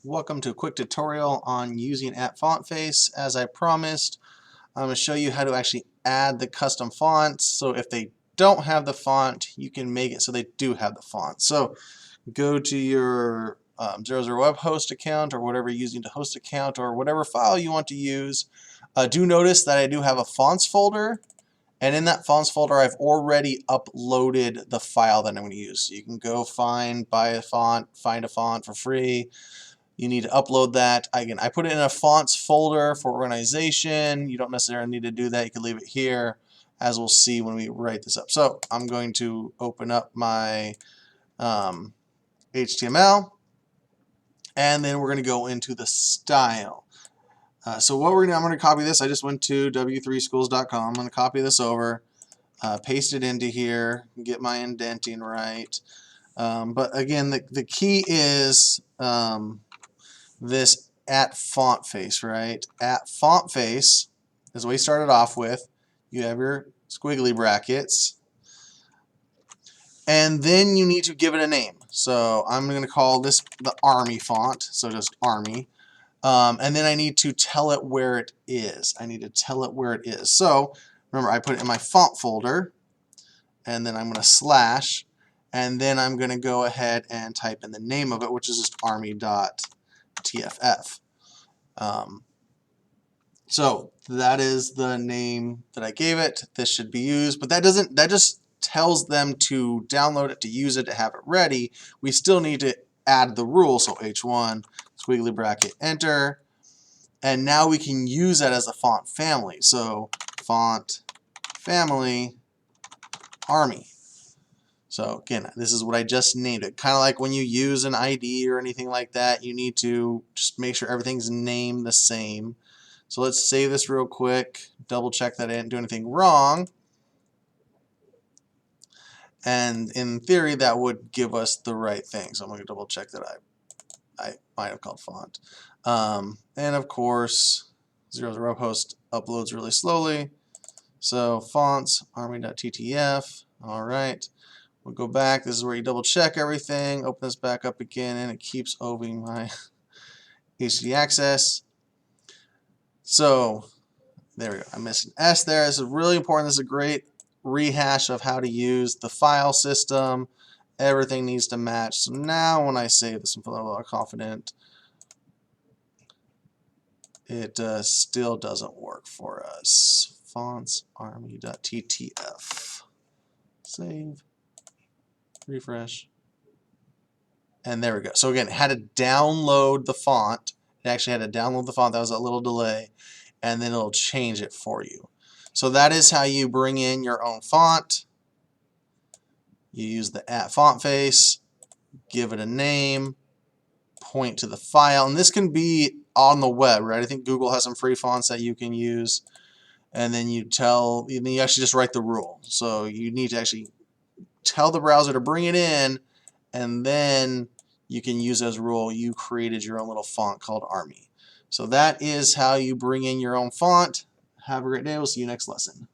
Welcome to a quick tutorial on using @FontFace. As I promised, I'm going to show you how to actually add the custom fonts. So if they don't have the font, you can make it so they do have the font. So go to your 00 web host account or whatever you're using to host account or whatever file you want to use. Do notice that I do have a fonts folder. And in that fonts folder, I've already uploaded the file that I'm going to use. So you can go find a font for free. You need to upload that. Again, I put it in a fonts folder for organization. You don't necessarily need to do that. You can leave it here, as we'll see when we write this up. So I'm going to open up my HTML, and then we're going to go into the style. So what I'm going to copy this. I just went to w3schools.com. I'm going to copy this over, paste it into here, get my indenting right. But again, the key is this @FontFace, right? @FontFace is what we started off with. You have your squiggly brackets, and then you need to give it a name. So I'm going to call this the Army font, so just Army. And then I need to tell it where it is. So remember, I put it in my font folder, and then I'm going to slash, and then I'm going to go ahead and type in the name of it, which is just army.tff. So that is the name that I gave it. This should be used, but that just tells them to download it, to use it, to have it ready. We still need to add the rule, so h1 squiggly bracket enter, and now we can use that as a font family. So font family Army. So again, this is what I just named it. Kind of like when you use an ID or anything like that, you need to just make sure everything's named the same. So let's save this real quick, double check that I didn't do anything wrong. And in theory, that would give us the right thing. So I'm going to double check that I might have called font. And of course, 00 web host uploads really slowly. So fonts, army.ttf. All right. We'll go back. This is where you double check everything. Open this back up again, and it keeps opening my HTTP access. So there we go. I missed an S there. This is really important. This is a great rehash of how to use the file system. Everything needs to match. So now when I save this, I'm feeling a little confident. It still doesn't work for us. Fonts, army.ttf. Save. Refresh. And there we go. So again, it had to download the font. It actually had to download the font. That was a little delay. And then it'll change it for you. So that is how you bring in your own font. You use the @FontFace, give it a name, point to the file. And this can be on the web, right? I think Google has some free fonts that you can use. And then you actually just write the rule. So you need to actually tell the browser to bring it in, and then you can use as a rule. You created your own little font called Army. So that is how you bring in your own font. Have a great day. We'll see you next lesson.